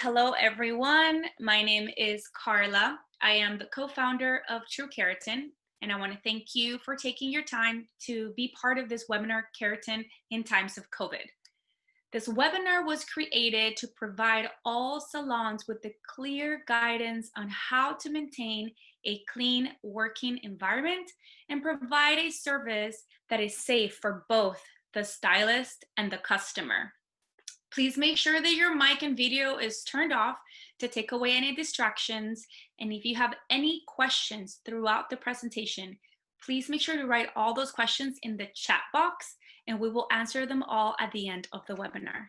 Hello, everyone. My name is Carla. I am the co-founder of TrueKeratin, and I want to thank you for taking your time to be part of this webinar, Keratin in Times of COVID. This webinar was created to provide all salons with the clear guidance on how to maintain a clean working environment and provide a service that is safe for both the stylist and the customer. Please make sure that your mic and video is turned off to take away any distractions. And if you have any questions throughout the presentation, please make sure to write all those questions in the chat box and we will answer them all at the end of the webinar.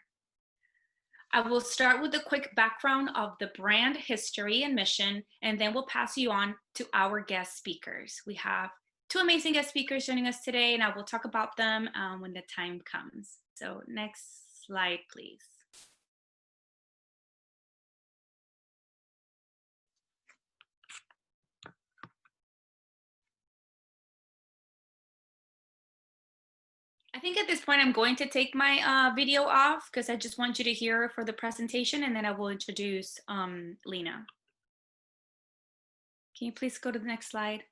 I will start with a quick background of the brand history and mission, and then we'll pass you on to our guest speakers. We have two amazing guest speakers joining us today, and I will talk about them when the time comes. So next slide, please. I think at this point, I'm going to take my video off because I just want you to hear for the presentation, and then I will introduce Lena. Can you please go to the next slide?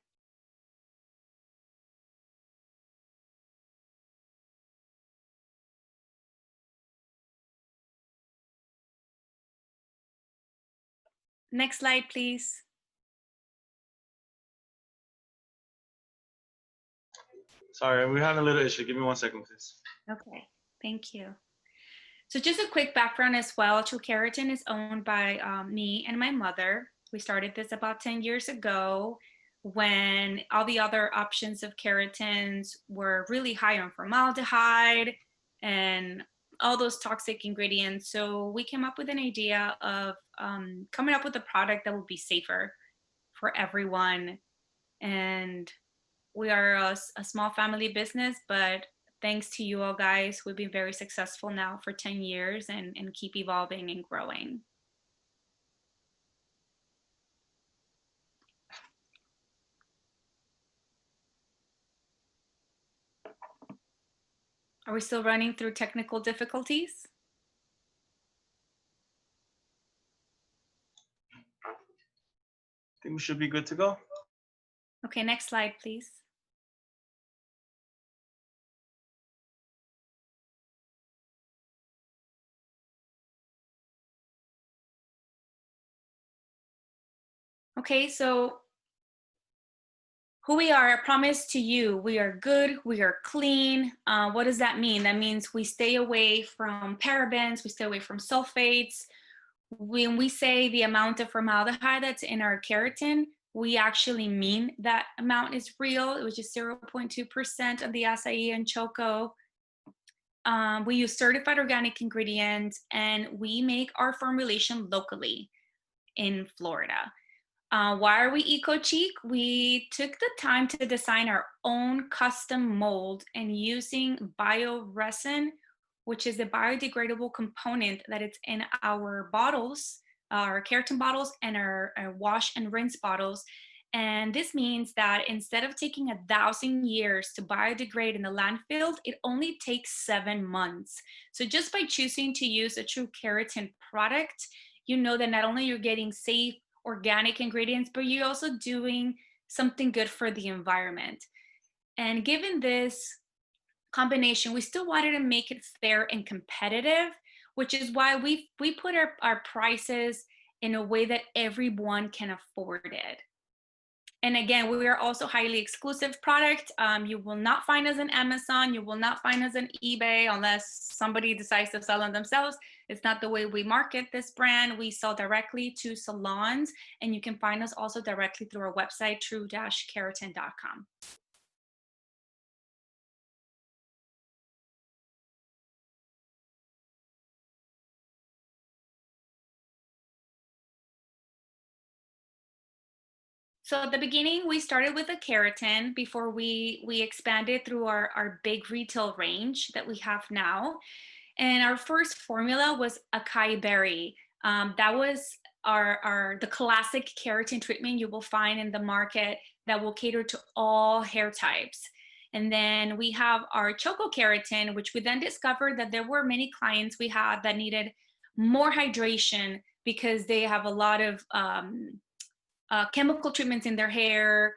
Next slide, please. Sorry, we're having a little issue. Give me 1 second, please. Okay, thank you. So just a quick background as well. TrueKeratin is owned by me and my mother. We started this about 10 years ago when all the other options of keratins were really high on formaldehyde and all those toxic ingredients. So we came up with an idea of coming up with a product that would be safer for everyone. And we are a small family business, but thanks to you all guys, we've been very successful now for 10 years and keep evolving and growing. Are we still running through technical difficulties? I think we should be good to go. Okay, next slide, please. Okay, so who we are, I promise to you, we are good, we are clean. What does that mean? That means we stay away from parabens, we stay away from sulfates. When we say the amount of formaldehyde that's in our keratin, we actually mean that amount is real, which is 0.2% of the acai and choco. We use certified organic ingredients, and we make our formulation locally in Florida. Why are we eco-chic? We took the time to design our own custom mold and using bioresin, which is a biodegradable component that it's in our bottles, our keratin bottles and our wash and rinse bottles. And this means that instead of taking 1,000 years to biodegrade in the landfill, it only takes 7 months. So just by choosing to use a TrueKeratin product, you know that not only you're getting safe, organic ingredients, but you're also doing something good for the environment. And given this combination, we still wanted to make it fair and competitive, which is why we put our prices in a way that everyone can afford it. And again, we are also highly exclusive product. You will not find us on Amazon. You will not find us on eBay unless somebody decides to sell them themselves. It's not the way we market this brand. We sell directly to salons, and you can find us also directly through our website, true-keratin.com. So at the beginning, we started with a keratin before we expanded through our big retail range that we have now. And our first formula was acai berry. That was the classic keratin treatment you will find in the market that will cater to all hair types. And then we have our choco keratin, which we then discovered that there were many clients we had that needed more hydration, because they have a lot of chemical treatments in their hair,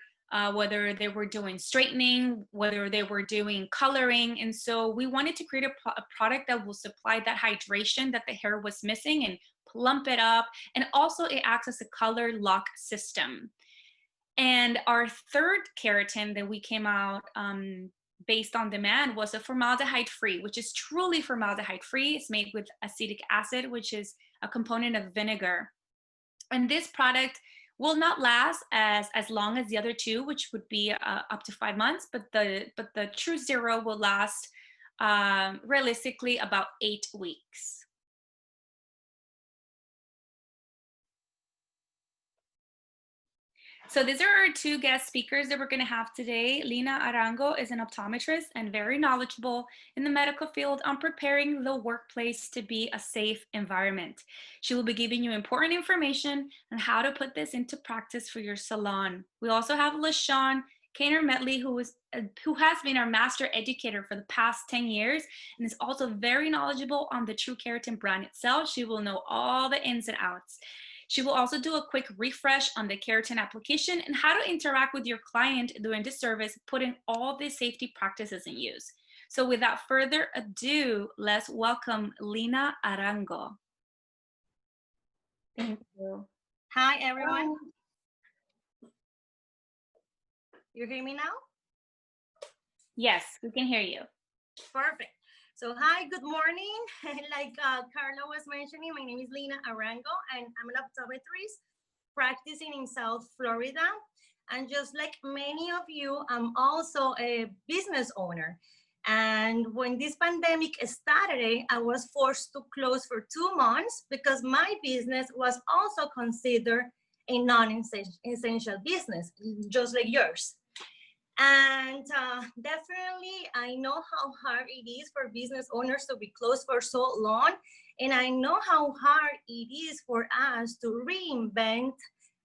whether they were doing straightening, whether they were doing coloring. And so we wanted to create a product that will supply that hydration that the hair was missing and plump it up. And also it acts as a color lock system. And our third keratin that we came out based on demand was a formaldehyde free, which is truly formaldehyde free. It's made with acetic acid, which is a component of vinegar. And this product will not last as long as the other two, which would be up to 5 months, but the True Zero will last realistically about 8 weeks. So these are our two guest speakers that we're going to have today. Lina Arango is an optometrist and very knowledgeable in the medical field on preparing the workplace to be a safe environment. She will be giving you important information on how to put this into practice for your salon. We also have LaShawn Kaner-Medley, who has been our master educator for the past 10 years and is also very knowledgeable on the TrueKeratin brand itself. She will know all the ins and outs. She will also do a quick refresh on the keratin application and how to interact with your client during this service, putting all the safety practices in use. So without further ado, let's welcome Lina Arango. Thank you. Hi, everyone. You hear me now? Yes, we can hear you. Perfect. So hi, good morning. Like Carla was mentioning, my name is Lina Arango, and I'm an optometrist practicing in South Florida. And just like many of you, I'm also a business owner. And when this pandemic started, I was forced to close for 2 months because my business was also considered a non-essential business, just like yours. And definitely, I know how hard it is for business owners to be closed for so long. And I know how hard it is for us to reinvent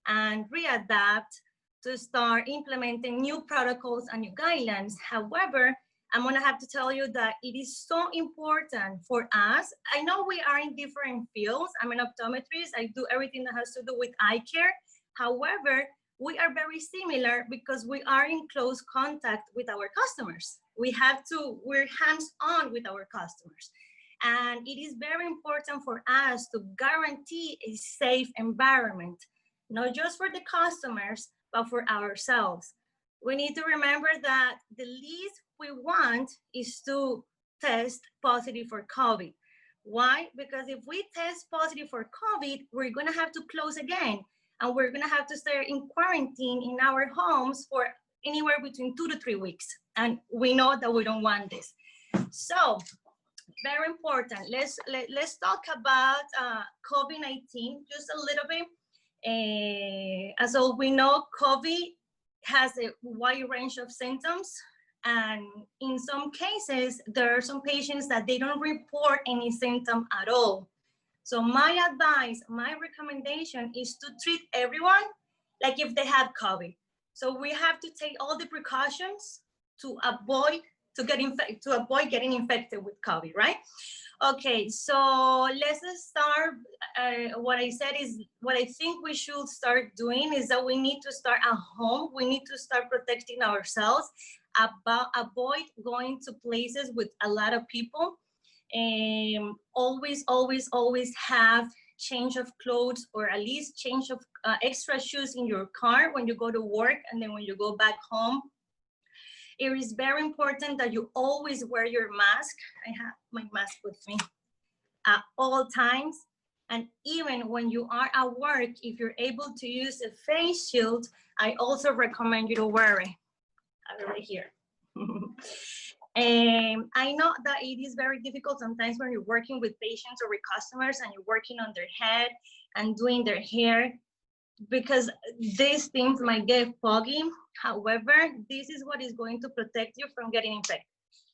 and readapt to start implementing new protocols and new guidelines. However, I'm gonna have to tell you that it is so important for us. I know we are in different fields. I'm an optometrist. I do everything that has to do with eye care. However, we are very similar because we are in close contact with our customers. We're hands-on with our customers. And it is very important for us to guarantee a safe environment, not just for the customers, but for ourselves. We need to remember that the least we want is to test positive for COVID. Why? Because if we test positive for COVID, we're gonna have to close again. And we're gonna have to stay in quarantine in our homes for anywhere between 2 to 3 weeks. And we know that we don't want this. So, very important. Let's talk about COVID-19 just a little bit. As all we know, COVID has a wide range of symptoms. And in some cases, there are some patients that they don't report any symptom at all. So my advice, my recommendation is to treat everyone like if they have COVID. So we have to take all the precautions to avoid getting infected with COVID, right? Okay, so let's start. What I said is, what I think we should start doing is that we need to start at home. We need to start protecting ourselves, avoid going to places with a lot of people. Always have change of clothes, or at least change of extra shoes in your car when you go to work and then when you go back home. It is very important that you always wear your mask. I have my mask with me at all times. And even when you are at work, if you're able to use a face shield, I also recommend you to wear it. I have it right here. I know that it is very difficult sometimes when you're working with patients or with customers and you're working on their head and doing their hair, because these things might get foggy. However, this is what is going to protect you from getting infected.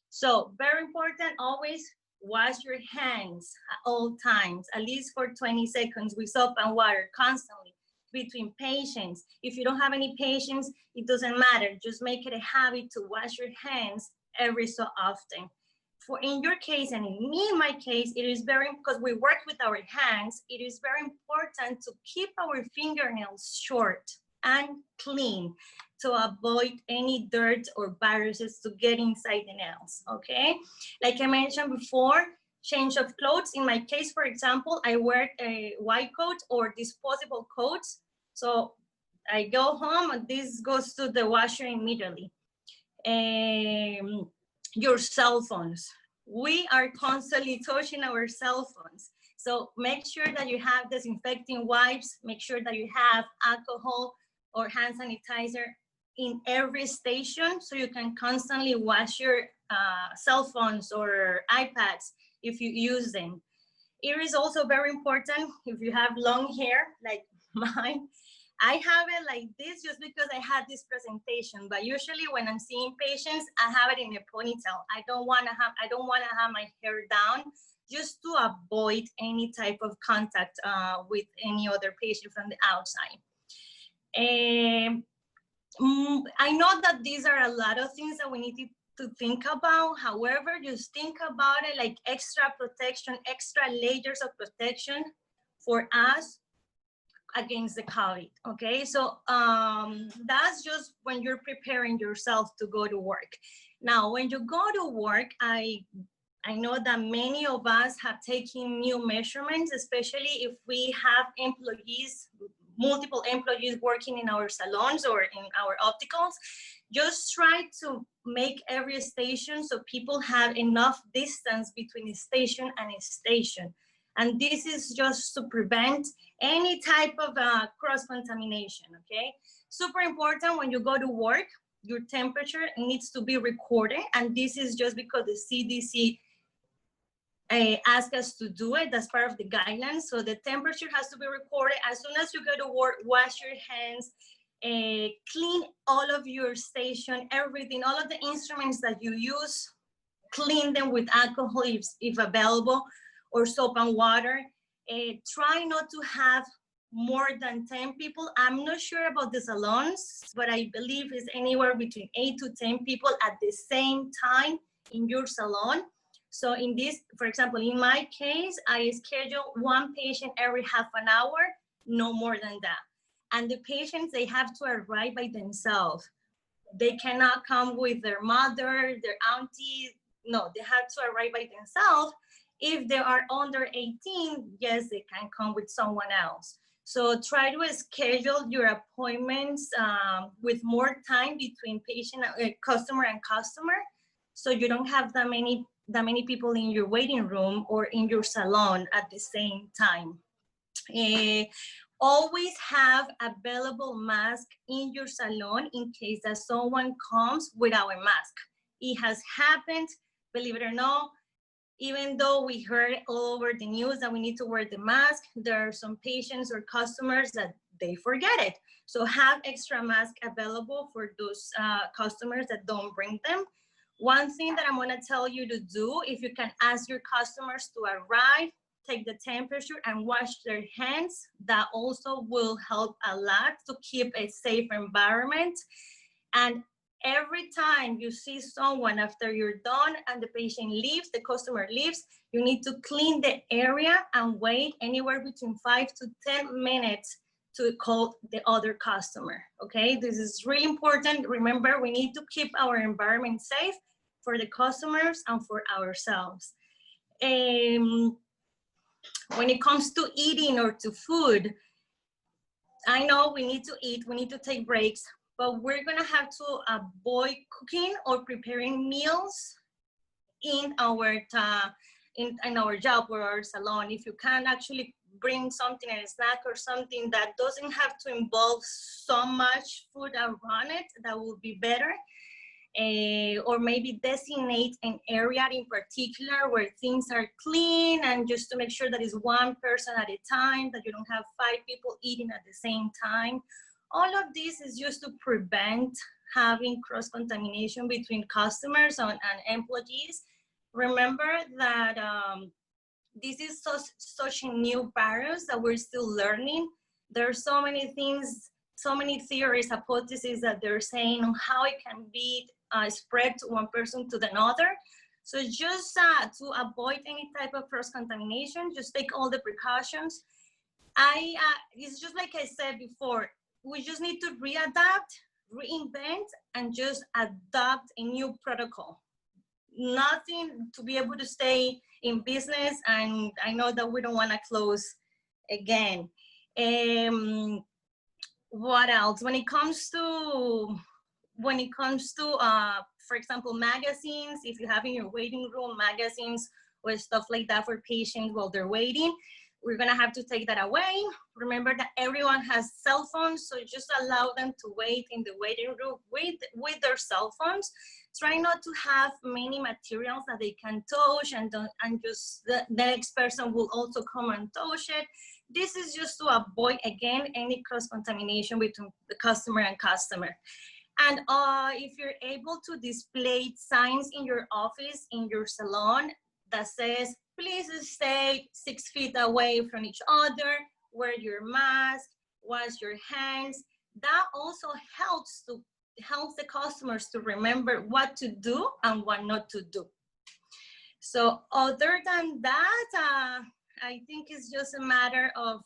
So very important, always wash your hands at all times, at least for 20 seconds with soap and water constantly between patients. If you don't have any patients, it doesn't matter. Just make it a habit to wash your hands every so often. in your case and in me, my case, it is very, because we work with our hands, it is very important to keep our fingernails short and clean to avoid any dirt or viruses to get inside the nails, okay? Like I mentioned before, change of clothes. In my case, for example, I wear a white coat or disposable coats. So I go home and this goes to the washer immediately. Your cell phones. We are constantly touching our cell phones. So make sure that you have disinfecting wipes, make sure that you have alcohol or hand sanitizer in every station so you can constantly wash your cell phones or iPads if you use them. It is also very important if you have long hair like mine. I have it like this just because I had this presentation, but usually when I'm seeing patients, I have it in a ponytail. I don't want to have my hair down just to avoid any type of contact with any other patient from the outside. I know that these are a lot of things that we need to think about. However, just think about it like extra protection, extra layers of protection for us against the COVID, okay? So that's just when you're preparing yourself to go to work. Now, when you go to work, I know that many of us have taken new measurements, especially if we have employees, multiple employees working in our salons or in our opticals. Just try to make every station so people have enough distance between a station and a station. And this is just to prevent any type of cross-contamination, okay? Super important when you go to work, your temperature needs to be recorded. And this is just because the CDC ask us to do it. That's part of the guidelines. So the temperature has to be recorded. As soon as you go to work, wash your hands, clean all of your station, everything, all of the instruments that you use, clean them with alcohol if available, or soap and water. Try not to have more than 10 people. I'm not sure about the salons, but I believe it's anywhere between 8 to 10 people at the same time in your salon. So in this, for example, in my case, I schedule one patient every half an hour, no more than that. And the patients, they have to arrive by themselves. They cannot come with their mother, their auntie. No, they have to arrive by themselves. If they are under 18, yes, they can come with someone else. So try to schedule your appointments with more time between patient, customer and customer, so you don't have that many people in your waiting room or in your salon at the same time. Always have available mask in your salon in case that someone comes without a mask. It has happened, believe it or not. Even though we heard all over the news that we need to wear the mask, there are some patients or customers that they forget it. So have extra mask available for those customers that don't bring them. One thing that I'm gonna tell you to do, if you can ask your customers to arrive, take the temperature and wash their hands, that also will help a lot to keep a safe environment. And every time you see someone after you're done and the patient leaves, the customer leaves, you need to clean the area and wait anywhere between 5 to 10 minutes to call the other customer, okay? This is really important. Remember, we need to keep our environment safe for the customers and for ourselves. When it comes to eating or to food, I know we need to eat, we need to take breaks, but we're gonna have to avoid cooking or preparing meals in our job or our salon. If you can actually bring something, a snack or something that doesn't have to involve so much food around it, that would be better. Or maybe designate an area in particular where things are clean, and just to make sure that it's one person at a time, that you don't have 5 people eating at the same time. All of this is just to prevent having cross-contamination between customers and employees. Remember that this is such a new virus that we're still learning. There are so many things, so many theories, hypotheses that they're saying on how it can be spread to one person to another. So just to avoid any type of cross-contamination, just take all the precautions. It's just like I said before, we just need to readapt, reinvent, and just adopt a new protocol. Nothing to be able to stay in business, and I know that we don't want to close again. What else? When it comes to, for example, magazines, if you have in your waiting room magazines or stuff like that for patients while they're waiting, we're gonna have to take that away. Remember that everyone has cell phones, so just allow them to wait in the waiting room with their cell phones. Try not to have many materials that they can touch, and just the next person will also come and touch it. This is just to avoid, again, any cross-contamination between the customer and customer. And if you're able to display signs in your office, in your salon, that says, please stay 6 feet away from each other, wear your mask, wash your hands. That also helps the customers to remember what to do and what not to do. So other than that, I think it's just a matter of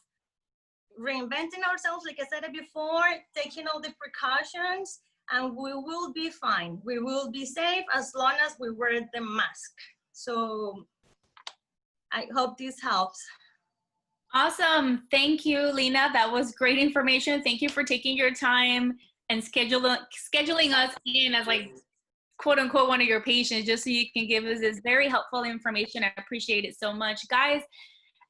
reinventing ourselves, like I said it before, taking all the precautions, and we will be fine. We will be safe as long as we wear the mask. So I hope this helps. Awesome. Thank you, Lena. That was great information. Thank you for taking your time and scheduling us in as, like, quote unquote, one of your patients, just so you can give us this very helpful information. I appreciate it so much. Guys,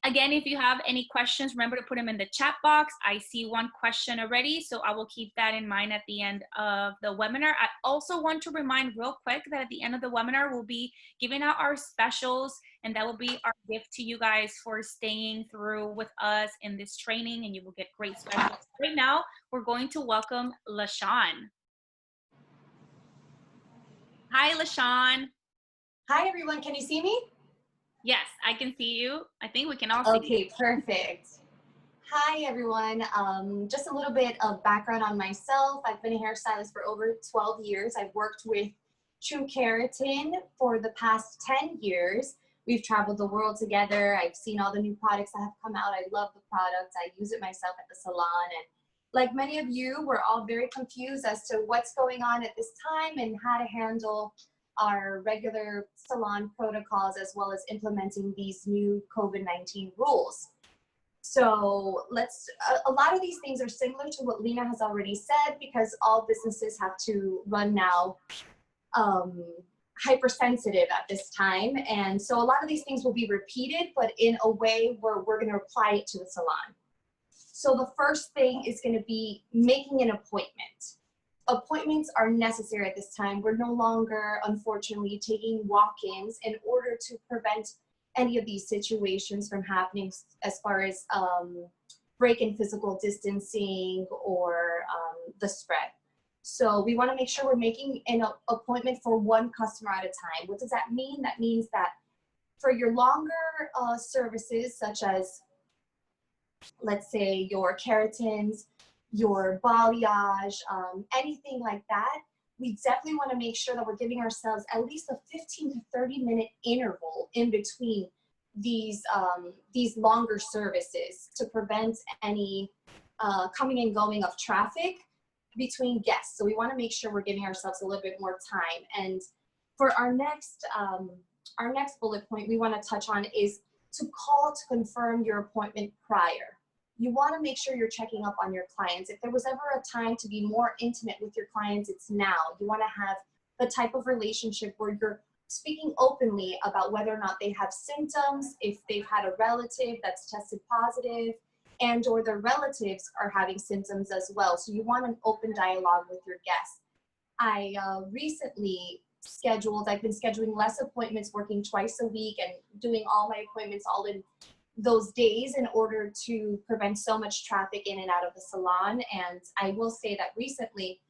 again, if you have any questions, remember to put them in the chat box. I see one question already, so I will keep that in mind at the end of the webinar. I also want to remind real quick that at the end of the webinar, we'll be giving out our specials, and that will be our gift to you guys for staying through with us in this training, and you will get great specials. Right now, we're going to welcome LaShawn. Hi, LaShawn. Hi, everyone. Can you see me? Yes, I can see you. I think we can all see you. Okay, perfect. Hi, everyone. Just a little bit of background on myself. I've been a hairstylist for over 12 years. I've worked with TrueKeratin for the past 10 years. We've traveled the world together. I've seen all the new products that have come out. I love the products. I use it myself at the salon. And like many of you, we're all very confused as to what's going on at this time and how to handle our regular salon protocols, as well as implementing these new COVID-19 rules. So a lot of these things are similar to what Lena has already said, because all businesses have to run now hypersensitive at this time. And so a lot of these things will be repeated, but in a way where we're going to apply it to the salon. So the first thing is going to be making an appointment. Appointments are necessary at this time. We're no longer, unfortunately, taking walk-ins in order to prevent any of these situations from happening, as far as break-in physical distancing or the spread. So we want to make sure we're making an appointment for one customer at a time. What does that mean? That means that for your longer services, such as, let's say, your keratins, your balayage, anything like that, we definitely want to make sure that we're giving ourselves at least a 15 to 30-minute interval in between these longer services to prevent any coming and going of traffic between guests. So we want to make sure we're giving ourselves a little bit more time. And for our next bullet point we want to touch on is to call to confirm your appointment prior. You want to make sure you're checking up on your clients. If there was ever a time to be more intimate with your clients, it's now. You want to have the type of relationship where you're speaking openly about whether or not they have symptoms, if they've had a relative that's tested positive, and or their relatives are having symptoms as well. So you want an open dialogue with your guests. I recently I've been scheduling less appointments, working twice a week and doing all my appointments all in those days in order to prevent so much traffic in and out of the salon. And I will say that recently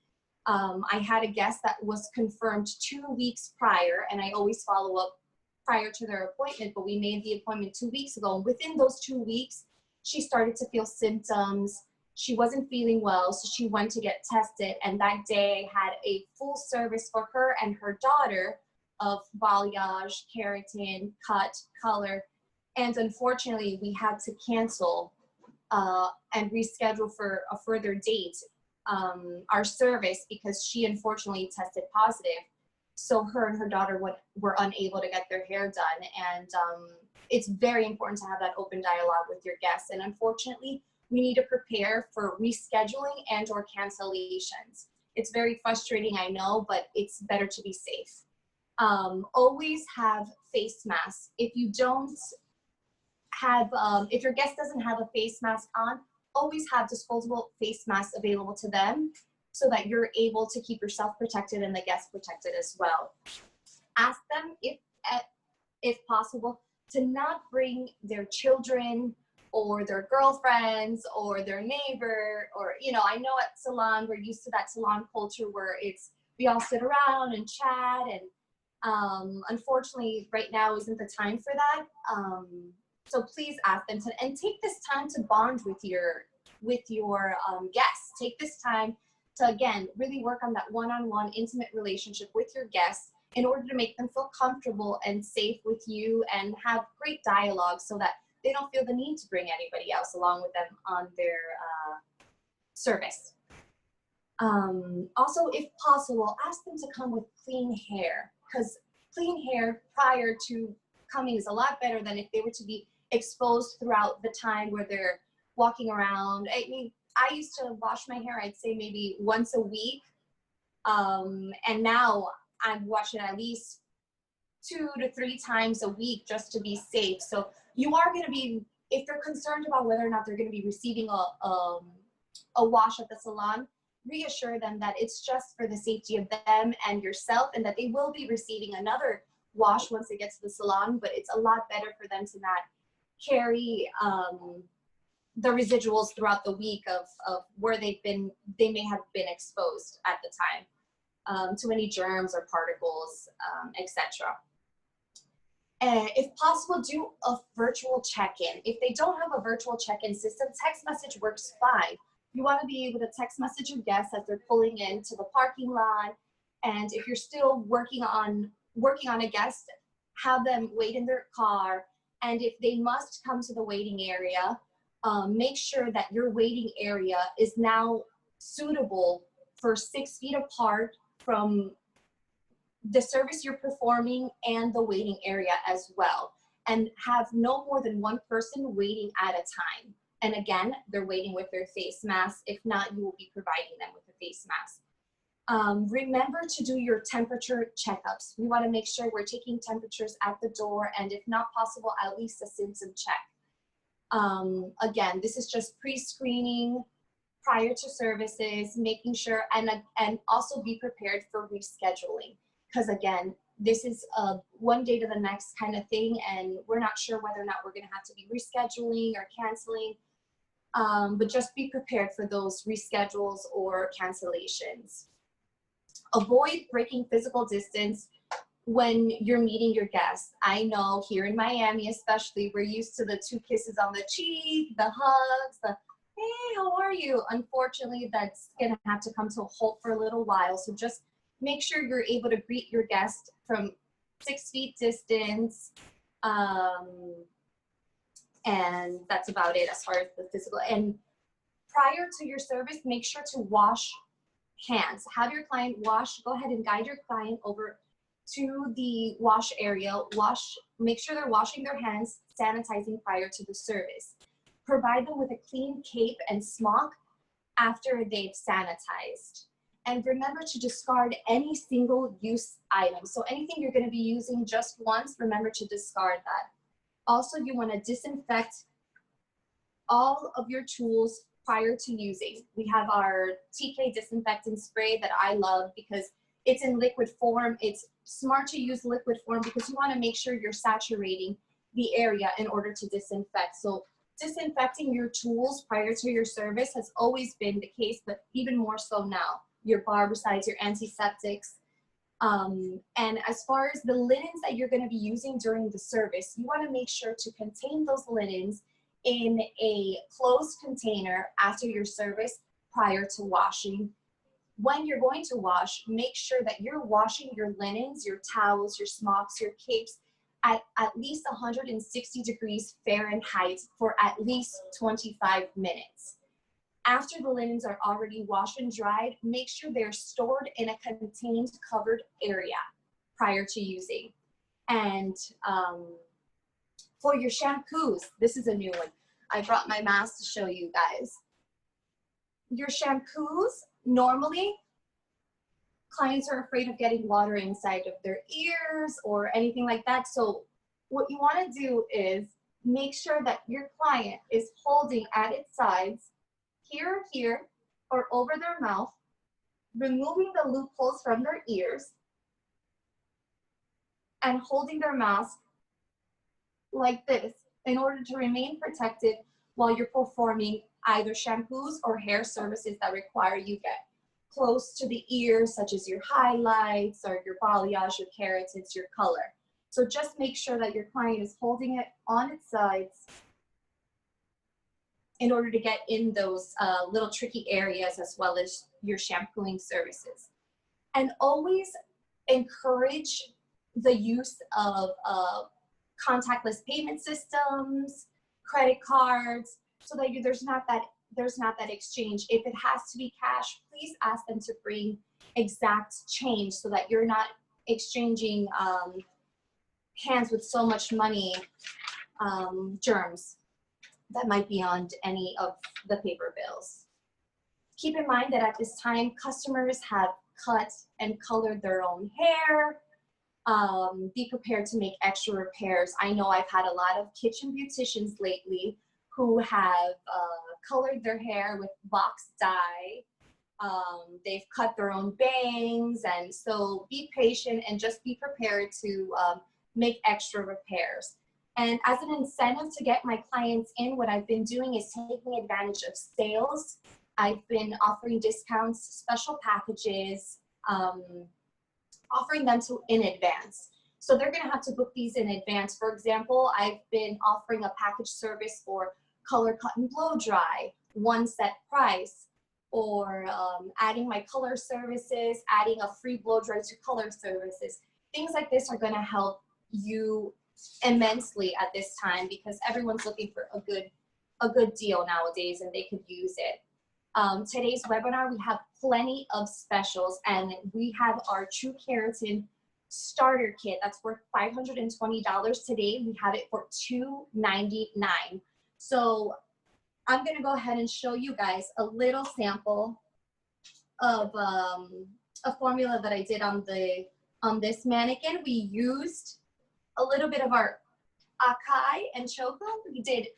I had a guest that was confirmed 2 weeks prior, and I always follow up prior to their appointment, but we made the appointment 2 weeks ago. And within those 2 weeks, she started to feel symptoms. She wasn't feeling well, so she went to get tested. And that day I had a full service for her and her daughter of balayage, keratin, cut, color, and unfortunately we had to cancel and reschedule for a further date our service because she unfortunately tested positive. So her and her daughter were unable to get their hair done. And it's very important to have that open dialogue with your guests. And unfortunately, we need to prepare for rescheduling and or cancellations. It's very frustrating, I know, but it's better to be safe. Always have face masks. If you don't have, if your guest doesn't have a face mask on, always have disposable face masks available to them so that you're able to keep yourself protected and the guests protected as well. Ask them, if possible, to not bring their children or their girlfriends or their neighbor, or, you know, I know at Salon, we're used to that Salon culture where we all sit around and chat, and unfortunately right now isn't the time for that. So please ask them to, and take this time to bond with your guests. Take this time to, again, really work on that one-on-one intimate relationship with your guests in order to make them feel comfortable and safe with you and have great dialogue so that they don't feel the need to bring anybody else along with them on their service. Also, if possible, ask them to come with clean hair, because clean hair prior to coming is a lot better than if they were to be exposed throughout the time where they're walking around. I mean, I used to wash my hair, I'd say maybe once a week. And now I'm washing at least 2 to 3 times a week just to be safe. So you are going to be, if they're concerned about whether or not they're going to be receiving a wash at the salon, reassure them that it's just for the safety of them and yourself, and that they will be receiving another wash once they get to the salon, but it's a lot better for them to not carry the residuals throughout the week of where they may have been exposed at the time to any germs or particles, etc. If possible, do a virtual check-in. If they don't have a virtual check-in system, text message works fine. You want to be able to text message your guests as they're pulling into the parking lot, and if you're still working on a guest, have them wait in their car. And if they must come to the waiting area, make sure that your waiting area is now suitable for 6 feet apart from the service you're performing and the waiting area as well. And have no more than 1 person waiting at a time. And again, they're waiting with their face mask. If not, you will be providing them with a face mask. Remember to do your temperature checkups. We want to make sure we're taking temperatures at the door, and if not possible, at least a symptom check. Again, this is just pre-screening prior to services, making sure, and also be prepared for rescheduling. Because again, this is a one day to the next kind of thing, and we're not sure whether or not we're going to have to be rescheduling or canceling. But just be prepared for those reschedules or cancellations. Avoid breaking physical distance when you're meeting your guests. I know here in Miami especially, we're used to the 2 kisses on the cheek, the hugs, the hey, how are you? Unfortunately, that's gonna have to come to a halt for a little while. So just make sure you're able to greet your guest from 6 feet distance. And that's about it as far as the physical. And prior to your service, make sure to wash hands. Have your client wash, go ahead and guide your client over to the wash area. Make sure they're washing their hands, sanitizing prior to the service. Provide them with a clean cape and smock after they've sanitized. And remember to discard any single use item. So anything you're going to be using just once, remember to discard that. Also, you want to disinfect all of your tools prior to using. We have our TK disinfectant spray that I love because it's in liquid form. It's smart to use liquid form because you want to make sure you're saturating the area in order to disinfect. So disinfecting your tools prior to your service has always been the case, but even more so now. Your barbicides, your antiseptics. And as far as the linens that you're going to be using during the service, you want to make sure to contain those linens in a closed container after your service prior to washing when you're going to wash, make sure that you're washing your linens, your towels, your smocks, your capes at least 160 degrees Fahrenheit for at least 25 minutes. After the linens are already washed and dried, make sure they're stored in a contained covered area prior to using. And for your shampoos, this is a new one. I brought my mask to show you guys. Your shampoos, normally, clients are afraid of getting water inside of their ears or anything like that. So what you want to do is make sure that your client is holding at its sides, here, or over their mouth, removing the loopholes from their ears, and holding their mask like this in order to remain protected while you're performing either shampoos or hair services that require you get close to the ears, such as your highlights or your balayage, your keratins, your color. So just make sure that your client is holding it on its sides in order to get in those little tricky areas, as well as your shampooing services. And always encourage the use of contactless payment systems, credit cards, so that there's not that exchange. If it has to be cash, please ask them to bring exact change so that you're not exchanging hands with so much money, germs that might be on any of the paper bills. Keep in mind that at this time, customers have cut and colored their own hair. Be prepared to make extra repairs. I know I've had a lot of kitchen beauticians lately who have colored their hair with box dye. They've cut their own bangs, and so be patient and just be prepared to make extra repairs. And as an incentive to get my clients in, what I've been doing is taking advantage of sales. I've been offering discounts, special packages, offering them in advance. So they're gonna have to book these in advance. For example, I've been offering a package service for color cut and blow dry, one set price, or adding my color services, adding a free blow dry to color services. Things like this are gonna help you immensely at this time, because everyone's looking for a good deal nowadays, and they could use it. Today's webinar, we have plenty of specials, and we have our TrueKeratin starter kit that's worth $520 today. We have it for $299. So I'm gonna go ahead and show you guys a little sample of a formula that I did on this mannequin. We used a little bit of our acai and choco. We did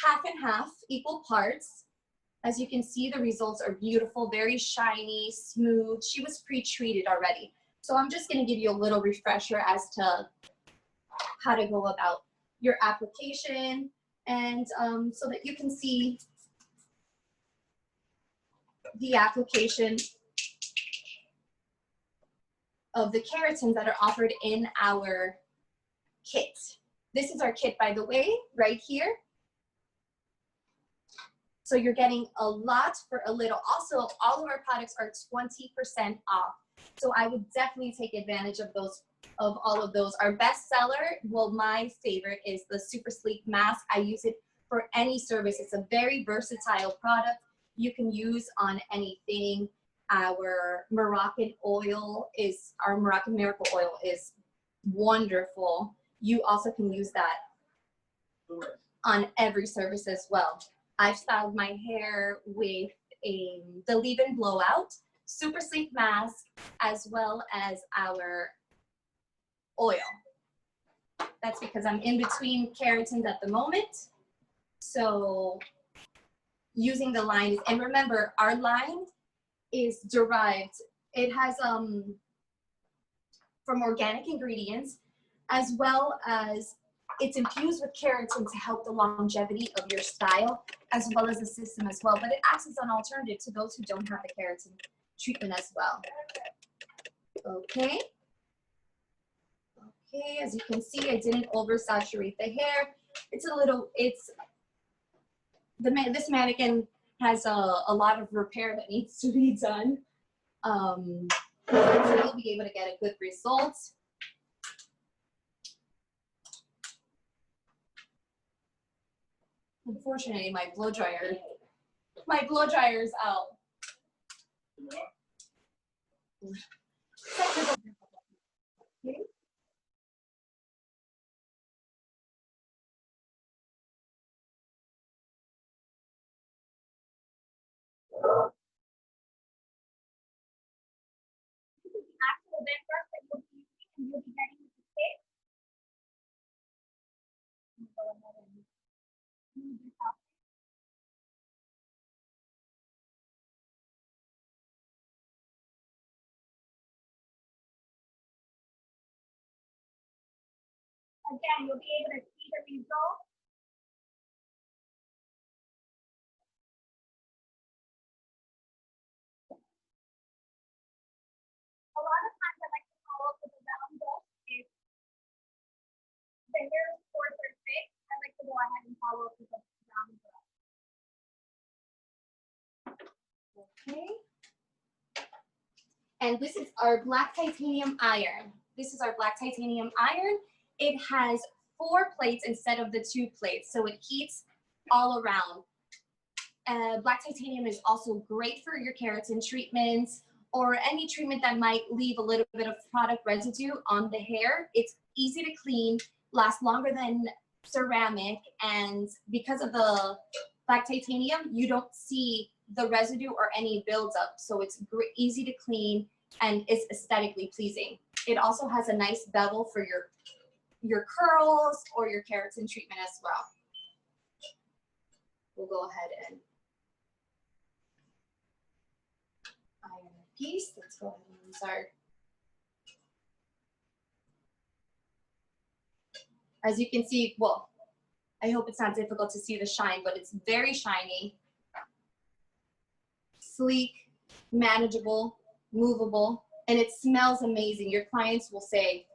half and half, equal parts. As you can see, the results are beautiful, very shiny, smooth. She was pre-treated already. So I'm just gonna give you a little refresher as to how to go about your application, and so that you can see the application of the keratins that are offered in our kit. This is our kit, by the way, right here. So you're getting a lot for a little. Also, all of our products are 20% off. So I would definitely take advantage of all of those. Our best seller, well, my favorite is the Super Sleek Mask. I use it for any service. It's a very versatile product. You can use on anything. Our Moroccan miracle oil is wonderful. You also can use that on every service as well. I've styled my hair with the leave-in blowout, Super Sleek Mask, as well as our oil. That's because I'm in between keratins at the moment. So using the line, and remember, our line is derived, it has from organic ingredients, as well as it's infused with keratin to help the longevity of your style, as well as the system as well. But it acts as an alternative to those who don't have the keratin treatment as well. Okay. Okay, as you can see, I didn't oversaturate the hair. This mannequin has a lot of repair that needs to be done. So you'll be able to get a good result. Unfortunately, my blow dryer is out. Actual bed brush that you'll be using and you'll be getting with the stick. Go ahead and move this out. Again, you'll be able to see the result. A lot of times I like to follow up with a round brush. If the hair is coarse or thick, I like to go ahead and follow up with a round brush. Okay. And this is our black titanium iron. This is our black titanium iron. It has 4 plates instead of the 2 plates, so it heats all around. Black titanium is also great for your keratin treatments or any treatment that might leave a little bit of product residue on the hair. It's easy to clean, lasts longer than ceramic, and because of the black titanium, you don't see the residue or any buildup, so it's easy to clean and it's aesthetically pleasing. It also has a nice bevel for your curls or your keratin treatment as well. We'll go ahead and iron a piece. Let's go ahead and use our. As you can see, well, I hope it's not difficult to see the shine, but it's very shiny, sleek, manageable, movable, and it smells amazing. Your clients will say,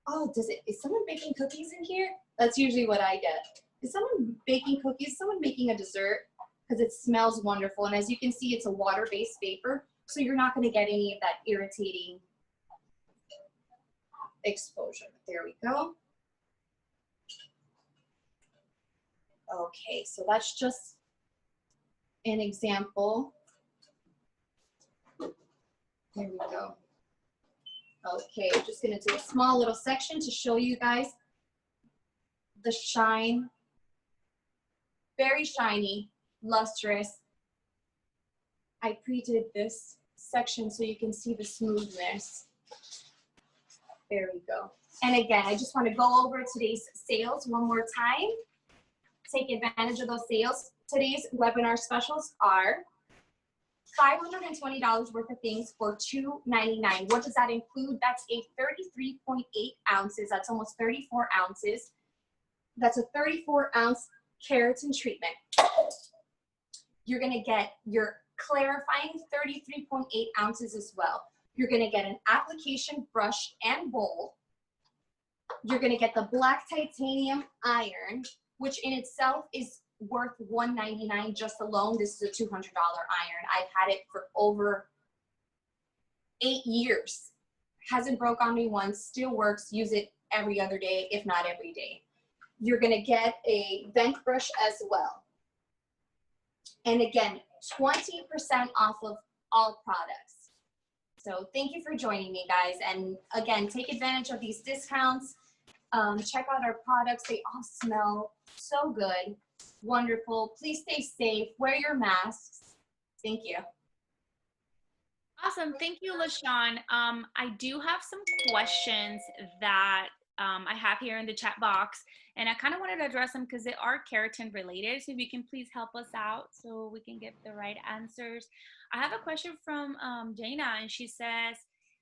oh, is someone baking cookies in here? That's usually what I get. Is someone baking cookies? Someone making a dessert? Because it smells wonderful. And as you can see, it's a water-based vapor, so you're not going to get any of that irritating exposure. There we go. Okay, so that's just an example. There we go. Okay, I'm just gonna do a small little section to show you guys the shine. Very shiny, lustrous. I pre-did this section so you can see the smoothness. There we go. And again, I just want to go over today's sales one more time. Take advantage of those sales. Today's webinar specials are $520 worth of things for $299. What does that include? That's a 33.8 ounces. That's almost 34 ounces. That's a 34-ounce keratin treatment. You're going to get your clarifying 33.8 ounces as well. You're going to get an application brush and bowl. You're going to get the black titanium iron, which in itself is worth $199 just alone. This is a $200 iron. I've had it for over 8 years. Hasn't broke on me once, still works. Use it every other day, if not every day. You're gonna get a vent brush as well. And again, 20% off of all products. So thank you for joining me, guys. And again, take advantage of these discounts. Check out our products. They all smell so good. Wonderful. Please stay safe. Wear your masks. Thank you. Awesome. Thank you, LaShawn. I do have some questions that I have here in the chat box, and I kind of wanted to address them because they are keratin related. So if you can please help us out so we can get the right answers. I have a question from Dana, and she says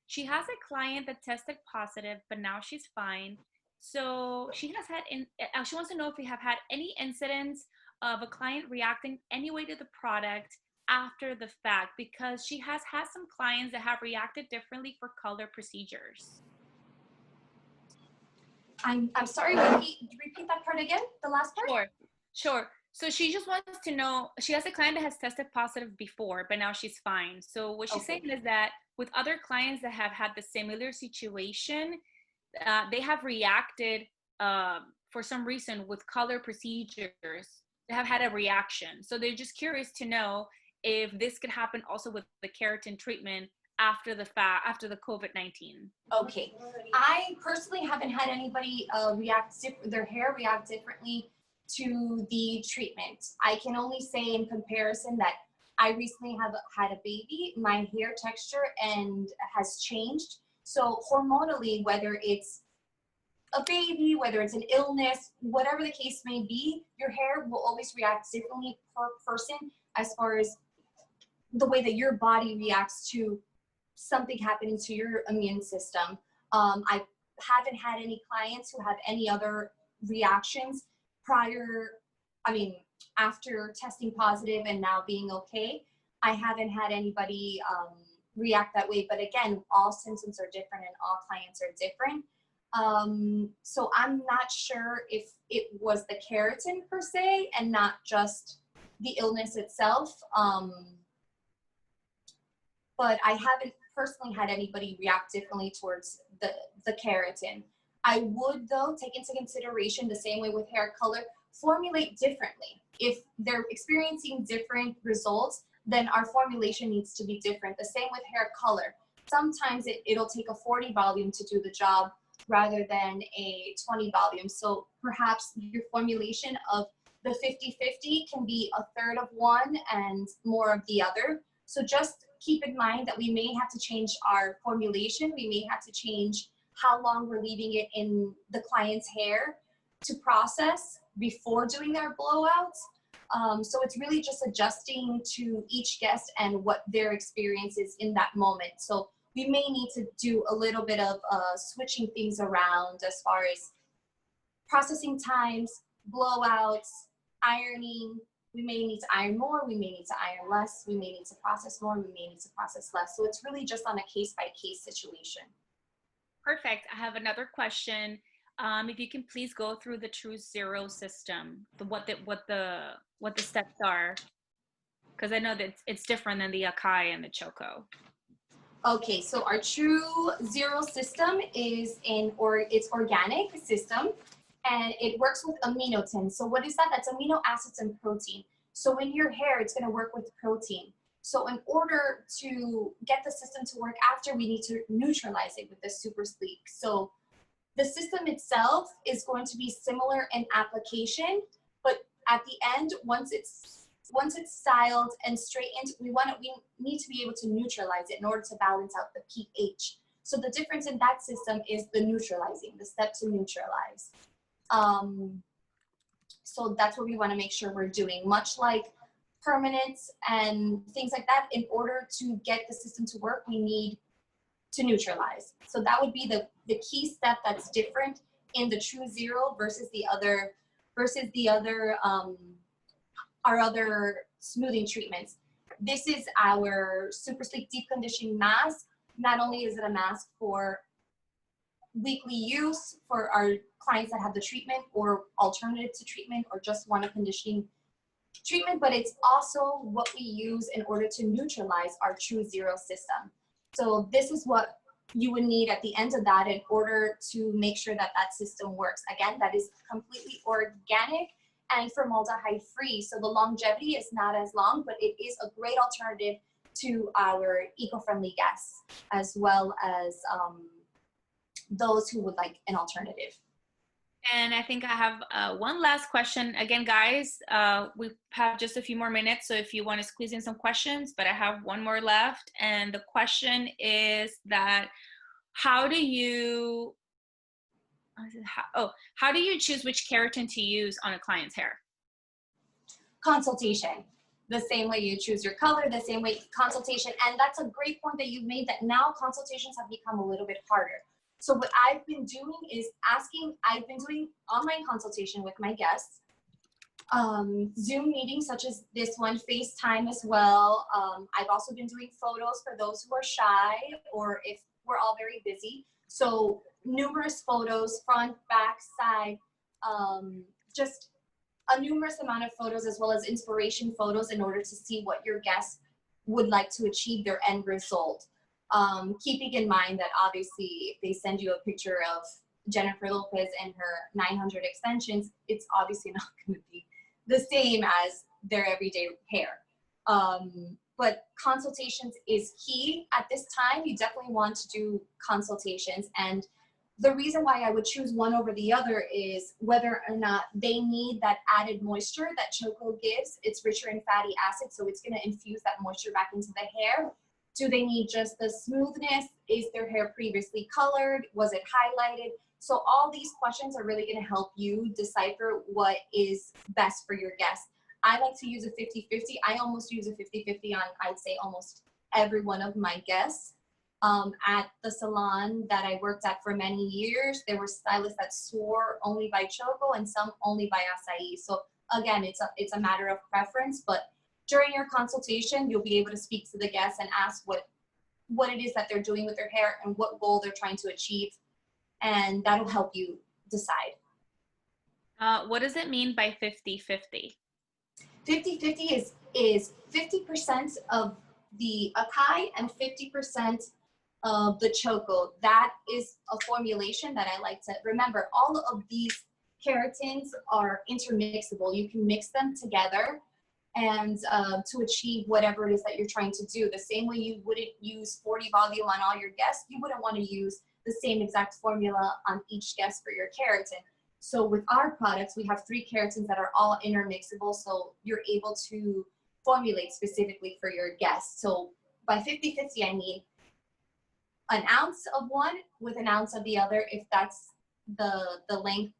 she has a client that tested positive, but now she's fine. So she has had, she wants to know if we have had any incidents of a client reacting anyway to the product after the fact, because she has had some clients that have reacted differently for color procedures. I'm sorry, repeat that part again, the last part? Sure. So she just wants to know, she has a client that has tested positive before, but now she's fine. So what she's saying is that with other clients that have had the similar situation, they have reacted for some reason with color procedures. They have had a reaction. So they're just curious to know if this could happen also with the keratin treatment after the COVID-19. Okay, I personally haven't had anybody their hair react differently to the treatment. I can only say in comparison that I recently have had a baby, my hair texture and has changed. So hormonally, whether it's a baby, whether it's an illness, whatever the case may be, your hair will always react differently per person as far as the way that your body reacts to something happening to your immune system. I haven't had any clients who have any other reactions after testing positive and now being okay. I haven't had anybody react that way, but again, all symptoms are different and all clients are different. So I'm not sure if it was the keratin per se and not just the illness itself. But I haven't personally had anybody react differently towards the keratin. I would, though, take into consideration the same way with hair color, formulate differently. If they're experiencing different results, then our formulation needs to be different. The same with hair color. Sometimes it'll take a 40 volume to do the job rather than a 20 volume. So perhaps your formulation of the 50-50 can be a third of one and more of the other. So just keep in mind that we may have to change our formulation. We may have to change how long we're leaving it in the client's hair to process before doing our blowouts. So it's really just adjusting to each guest and what their experience is in that moment. So we may need to do a little bit of switching things around as far as processing times, blowouts, ironing. We may need to iron more, we may need to iron less, we may need to process more, we may need to process less. So it's really just on a case-by-case situation. Perfect. I have another question. If you can please go through the True Zero system, what the steps are, because I know that it's different than the Akai and the Choco. Okay, so our True Zero system is it's organic system, and it works with aminotin. So what is that? That's amino acids and protein. So in your hair, it's going to work with protein. So in order to get the system to work after, we need to neutralize it with the Super Sleek. So the system itself is going to be similar in application, but at the end, once it's styled and straightened, we need to be able to neutralize it in order to balance out the pH. So the difference in that system is the neutralizing, the step to neutralize. So that's what we want to make sure we're doing, much like permanents and things like that. In order to get the system to work, we need to neutralize. So that would be the key step that's different in the True Zero versus our other smoothing treatments. This is our Super Sleek Deep Conditioning Mask. Not only is it a mask for weekly use for our clients that have the treatment or alternative to treatment or just want a conditioning treatment, but it's also what we use in order to neutralize our True Zero system. So this is what you would need at the end of that in order to make sure that that system works. Again, that is completely organic and formaldehyde free. So the longevity is not as long, but it is a great alternative to our eco-friendly guests, as well as those who would like an alternative. And I think I have one last question. Again, guys, we have just a few more minutes, so if you want to squeeze in some questions, but I have one more left. And the question is that how do you choose which keratin to use on a client's hair? Consultation. The same way you choose your color, the same way consultation. And that's a great point that you've made, that now consultations have become a little bit harder. So what I've been doing is I've been doing online consultation with my guests, Zoom meetings such as this one, FaceTime as well. I've also been doing photos for those who are shy or if we're all very busy. So numerous photos, front, back, side, just a numerous amount of photos as well as inspiration photos in order to see what your guests would like to achieve their end result. Keeping in mind that obviously if they send you a picture of Jennifer Lopez and her 900 extensions, it's obviously not going to be the same as their everyday hair. But consultations is key at this time. You definitely want to do consultations. And the reason why I would choose one over the other is whether or not they need that added moisture that Choco gives. It's richer in fatty acids, so it's going to infuse that moisture back into the hair. Do they need just the smoothness? Is their hair previously colored? Was it highlighted? So all these questions are really going to help you decipher what is best for your guests. I like to use a 50-50. I almost use a 50-50 on, I'd say, almost every one of my guests. At the salon that I worked at for many years, there were stylists that swore only by Choco and some only by acai. So again, it's a matter of preference, but during your consultation, you'll be able to speak to the guests and ask what it is that they're doing with their hair and what goal they're trying to achieve. And that'll help you decide. What does it mean by 50-50? 50-50 is 50% of the acai and 50% of the Choco. That is a formulation that I like to remember. All of these keratins are intermixable. You can mix them together and to achieve whatever it is that you're trying to do. The same way you wouldn't use 40 volume on all your guests, you wouldn't want to use the same exact formula on each guest for your keratin. So with our products, we have 3 keratins that are all intermixable, so you're able to formulate specifically for your guests. So by 50-50, I mean an ounce of one with an ounce of the other, if that's the length,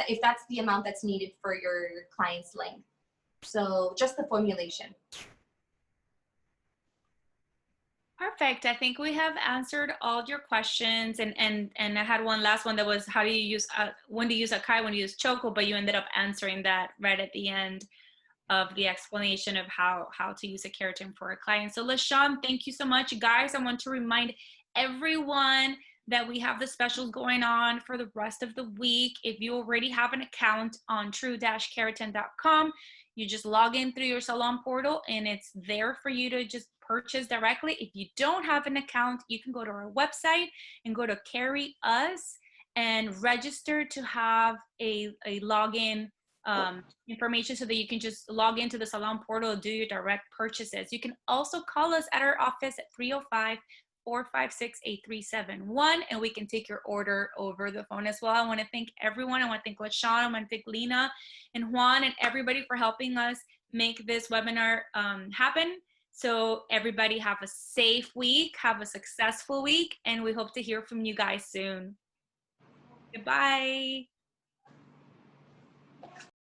if that's the amount that's needed for your client's length. So just the formulation. Perfect. I think we have answered all your questions, and I had one last one that was, how do you use when to use acai, when to use Choco, but you ended up answering that right at the end of the explanation of how to use a keratin for a client. So LaShawn, thank you so much. Guys, I want to remind everyone that we have the specials going on for the rest of the week. If you already have an account on true-keratin.com, you just log in through your Salon portal and it's there for you to just purchase directly. If you don't have an account, you can go to our website and go to Carry Us and register to have a login information so that you can just log into the Salon portal and do your direct purchases. You can also call us at our office at 305-456-8371 and we can take your order over the phone as well. I want to thank everyone. I want to thank LaShawn, I want to thank Lena and Juan and everybody for helping us make this webinar happen. So everybody have a safe week, have a successful week, and we hope to hear from you guys soon. Goodbye.